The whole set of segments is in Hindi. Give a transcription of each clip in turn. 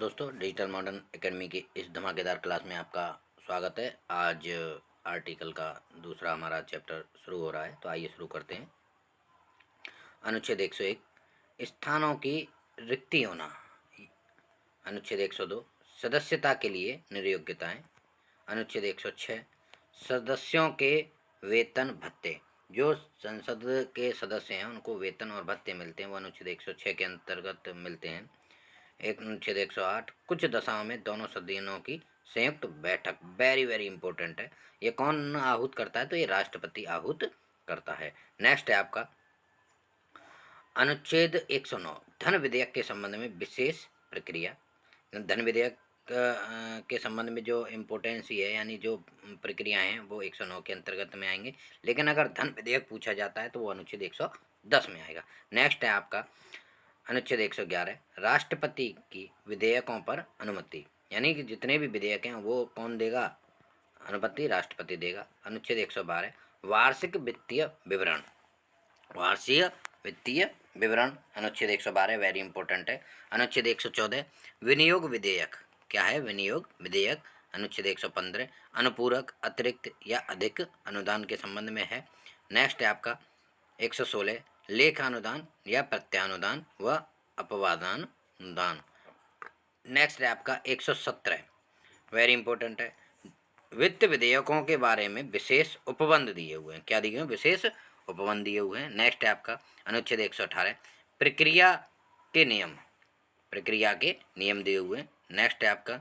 दोस्तों, डिजिटल मॉडर्न एकेडमी की इस धमाकेदार क्लास में आपका स्वागत है। आज आर्टिकल का दूसरा हमारा चैप्टर शुरू हो रहा है, तो आइए शुरू करते हैं। अनुच्छेद 101 स्थानों की रिक्ति होना। अनुच्छेद 102 सदस्यता के लिए निर्योग्यताएं। अनुच्छेद 106 सदस्यों के वेतन भत्ते। जो संसद के सदस्य हैं उनको वेतन और भत्ते मिलते हैं, वो अनुच्छेद 106 के अंतर्गत मिलते हैं। एक अनुच्छेद 108 कुछ दशाओं में दोनों सदनों की संयुक्त बैठक। वेरी वेरी इंपॉर्टेंट है। ये कौन आहूत करता है? तो ये राष्ट्रपति आहूत करता है। नेक्स्ट है आपका अनुच्छेद 109 धन विधेयक के संबंध में विशेष प्रक्रिया। धन विधेयक के संबंध में जो इम्पोर्टेंस ही है, यानी जो प्रक्रियाएं हैं, वो 109 के अंतर्गत में आएंगे। लेकिन अगर धन विधेयक पूछा जाता है तो वो अनुच्छेद 110 में आएगा। नेक्स्ट है आपका अनुच्छेद 111 राष्ट्रपति की विधेयकों पर अनुमति, यानी कि जितने भी विधेयक हैं वो कौन देगा? अनुमति राष्ट्रपति देगा। अनुच्छेद 112 वार्षिक वित्तीय विवरण। वार्षिक वित्तीय विवरण अनुच्छेद 112 वेरी इंपॉर्टेंट है। अनुच्छेद 114 विनियोग विधेयक। क्या है विनियोग विधेयक? अनुच्छेद 115 अनुपूरक अतिरिक्त या अधिक अनुदान के संबंध में है। नेक्स्ट है आपका 116 लेखानुदान या प्रत्यानुदान व अपवादान अनुदान। नेक्स्ट है आपका 117 वेरी इंपॉर्टेंट है। वित्त विधेयकों के बारे में विशेष उपबंध दिए हुए हैं। क्या दिए हुए? विशेष उपबंध दिए हुए हैं। नेक्स्ट है आपका अनुच्छेद 118 प्रक्रिया के नियम। प्रक्रिया के नियम दिए हुए हैं। नेक्स्ट है आपका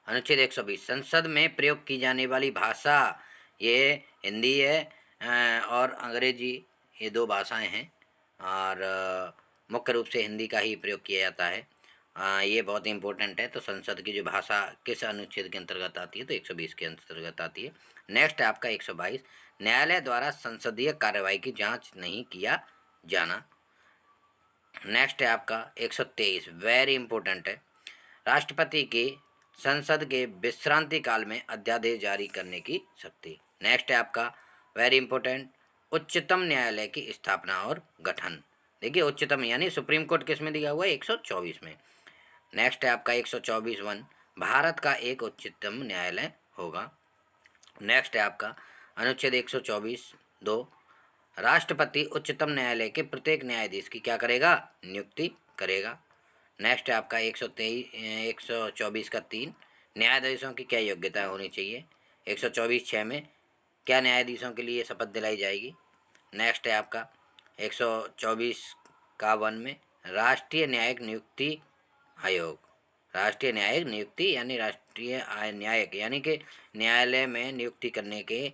अनुच्छेद 120 संसद में प्रयोग की जाने वाली भाषा। ये हिंदी है और अंग्रेजी, ये दो भाषाएं हैं और मुख्य रूप से हिंदी का ही प्रयोग किया जाता है। ये बहुत इंपॉर्टेंट है। तो संसद की जो भाषा किस अनुच्छेद के अंतर्गत आती है? तो 120 के अंतर्गत आती है। नेक्स्ट है आपका 122 न्यायालय द्वारा संसदीय कार्यवाही की जांच नहीं किया जाना। नेक्स्ट है आपका 123 वेरी इंपॉर्टेंट है राष्ट्रपति की संसद के विश्रांति काल में अध्यादेश जारी करने की शक्ति। नेक्स्ट है आपका वेरी इंपॉर्टेंट उच्चतम न्यायालय की स्थापना और गठन। देखिए उच्चतम यानी सुप्रीम कोर्ट किस में दिया हुआ है? 124 में। नेक्स्ट है आपका 124 भारत का एक उच्चतम न्यायालय होगा। नेक्स्ट है आपका अनुच्छेद 124(2) राष्ट्रपति उच्चतम न्यायालय के प्रत्येक न्यायाधीश की क्या करेगा? नियुक्ति करेगा। नेक्स्ट है आपका 124(3) न्यायाधीशों की क्या योग्यता होनी चाहिए? 124(6) में क्या न्यायाधीशों के लिए शपथ दिलाई जाएगी? नेक्स्ट है आपका 124(1) में राष्ट्रीय न्यायिक नियुक्ति आयोग। राष्ट्रीय न्यायिक नियुक्ति यानी राष्ट्रीय न्यायिक यानी कि न्यायालय में नियुक्ति करने के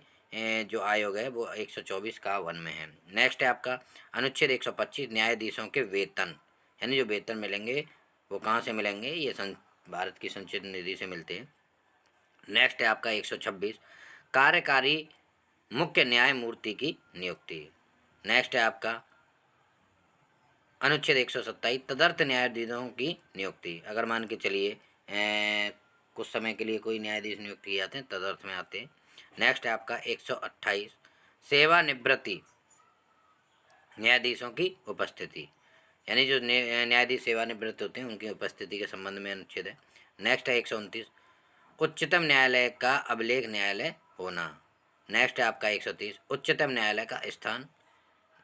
जो आयोग है वो 124(1) में है। नेक्स्ट है आपका अनुच्छेद 125 न्यायाधीशों के वेतन, यानी जो वेतन मिलेंगे वो कहाँ से मिलेंगे? ये भारत की संचित निधि से मिलते हैं। नेक्स्ट है आपका 126 कार्यकारी मुख्य न्यायमूर्ति की नियुक्ति। नेक्स्ट है आपका अनुच्छेद 127 तदर्थ न्यायाधीशों की नियुक्ति। अगर मान के चलिए कुछ समय के लिए कोई न्यायाधीश नियुक्त किए जाते हैं, तदर्थ में आते हैं। नेक्स्ट है आपका 128 सेवानिवृत्ति न्यायाधीशों की उपस्थिति, यानी जो न्यायाधीश सेवानिवृत्त होते हैं उनकी उपस्थिति के संबंध में अनुच्छेद है। नेक्स्ट है 129 उच्चतम न्यायालय का अभिलेख न्यायालय होना। नेक्स्ट है आपका 130 उच्चतम न्यायालय का स्थान।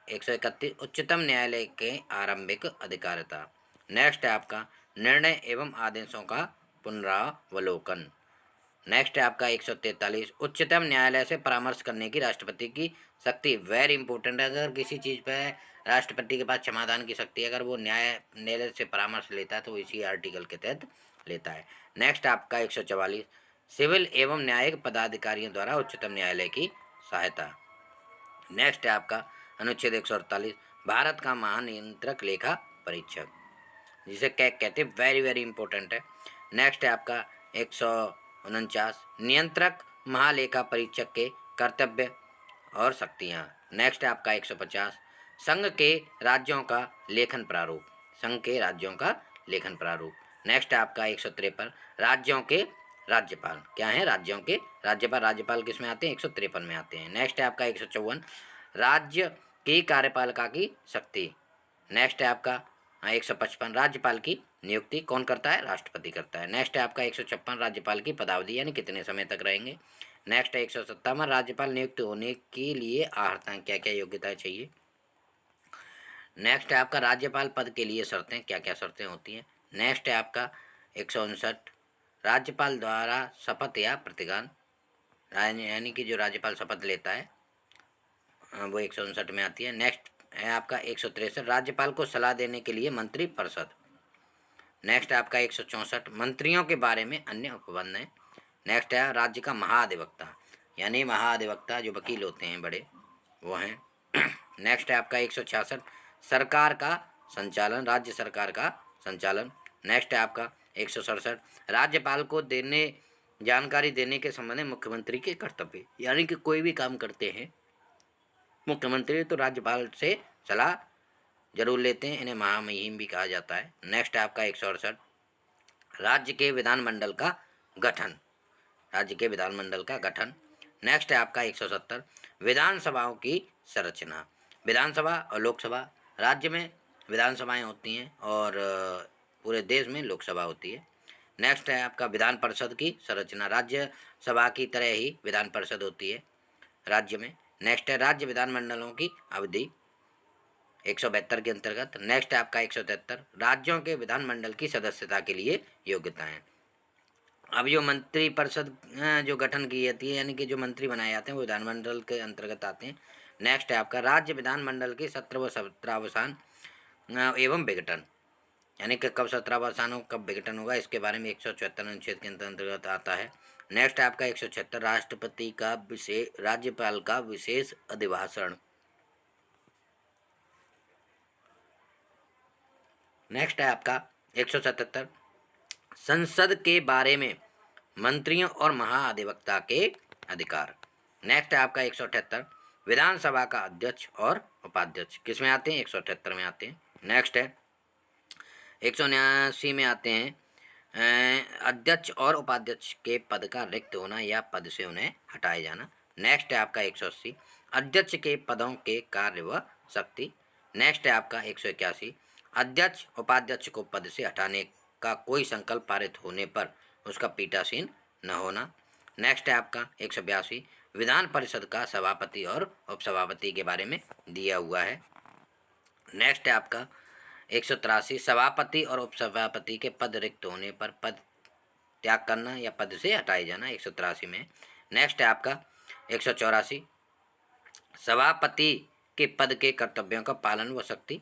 131 उच्चतम न्यायालय के आरंभिक अधिकारिता। नेक्स्ट है आपका निर्णय एवं आदेशों का पुनरावलोकन। नेक्स्ट है आपका 143 उच्चतम न्यायालय से परामर्श करने की राष्ट्रपति की शक्ति। वेरी इंपॉर्टेंट है। अगर किसी चीज़ पर राष्ट्रपति के पास क्षमादान की शक्ति, अगर वो न्यायालय से परामर्श लेता है तो इसी आर्टिकल के तहत लेता है। नेक्स्ट आपका 144 सिविल एवं न्यायिक पदाधिकारियों द्वारा उच्चतम न्यायालय की सहायता। नेक्स्ट है आपका अनुच्छेद 148 भारत का महानियंत्रक लेखा परीक्षक, जिसे कैग कहते हैं। वेरी वेरी इंपॉर्टेंट है। नेक्स्ट है आपका 149 नियंत्रक महालेखा परीक्षक के कर्तव्य और शक्तियाँ। नेक्स्ट है आपका 150 संघ के राज्यों का लेखन प्रारूप। संघ के राज्यों का लेखन प्रारूप। नेक्स्ट है आपका 153 राज्यों के राज्यपाल। क्या है? राज्यों के राज्यपाल। राज्यपाल किस में आते हैं? 153 में आते हैं। नेक्स्ट है आपका 154 राज्य की कार्यपालिका की शक्ति। नेक्स्ट है आपका हाँ 155 राज्यपाल की नियुक्ति कौन करता है? राष्ट्रपति करता है। नेक्स्ट है आपका 156 राज्यपाल की पदावधि यानी कितने समय तक रहेंगे। नेक्स्ट है 157 राज्यपाल नियुक्त होने के लिए आहर्ता क्या क्या योग्यताएं चाहिए। नेक्स्ट है आपका राज्यपाल पद के लिए शर्तें, क्या क्या शर्तें होती हैं। नेक्स्ट है आपका 159 राज्यपाल द्वारा शपथ या प्रतिज्ञान, यानी कि जो राज्यपाल शपथ लेता है वो 159 में आती है। नेक्स्ट है आपका 163 राज्यपाल को सलाह देने के लिए मंत्रिपरिषद। नेक्स्ट है आपका 164 मंत्रियों के बारे में अन्य उपबंध है। नेक्स्ट है राज्य का महाधिवक्ता, यानी महाधिवक्ता जो वकील होते हैं बड़े वो हैं। नेक्स्ट है आपका 166 सरकार का संचालन, राज्य सरकार का संचालन। नेक्स्ट है आपका 167 राज्यपाल को जानकारी देने के संबंध में मुख्यमंत्री के कर्तव्य, यानी कि कोई भी काम करते हैं मुख्यमंत्री तो राज्यपाल से सलाह जरूर लेते हैं, इन्हें महामहिम भी कहा जाता है। नेक्स्ट है आपका 168 राज्य के विधानमंडल का गठन, राज्य के विधानमंडल का गठन। नेक्स्ट है आपका 170 विधानसभाओं की संरचना, विधानसभा और लोकसभा, राज्य में विधानसभाएं होती हैं और पूरे देश में लोकसभा होती है। नेक्स्ट है आपका विधान परिषद की संरचना, राज्यसभा की तरह ही विधान परिषद होती है राज्य में। नेक्स्ट है राज्य विधानमंडलों की अवधि 172 के अंतर्गत। नेक्स्ट है आपका 173 राज्यों के विधानमंडल की सदस्यता के लिए योग्यताएं। अब जो मंत्रिपरिषद जो गठन की जाती है, यानी कि जो मंत्री बनाए जाते हैं वो विधानमंडल के अंतर्गत आते हैं। नेक्स्ट है आपका राज्य विधानमंडल के सत्र व सत्रावसान एवं विघटन, यानी कि कब सत्रावसान हो कब विघटन होगा, इसके बारे में 174 अनुच्छेद के अंतर्गत आता है। नेक्स्ट है आपका 176 राष्ट्रपति का राज्यपाल का विशेष अभिभाषण। नेक्स्ट है आपका 177 संसद के बारे में मंत्रियों और महाधिवक्ता के अधिकार। नेक्स्ट है आपका 178 विधानसभा का अध्यक्ष और उपाध्यक्ष किस में आते हैं? 178 में आते हैं। नेक्स्ट है 179 में आते हैं अध्यक्ष और उपाध्यक्ष के पद का रिक्त होना या पद से उन्हें हटाए जाना। नेक्स्ट है आपका 180 अध्यक्ष के पदों के कार्य व शक्ति। नेक्स्ट है आपका 181 अध्यक्ष उपाध्यक्ष को पद से हटाने का कोई संकल्प पारित होने पर उसका पीठासीन न होना। नेक्स्ट है आपका 182 विधान परिषद का सभापति और उपसभापति के बारे में दिया हुआ है। नेक्स्ट है आपका 183 सभापति और उपसभापति के पद रिक्त होने पर पद त्याग करना या पद से हटाए जाना 183 में। नेक्स्ट है आपका 184 सभापति के पद के कर्तव्यों का पालन व शक्ति।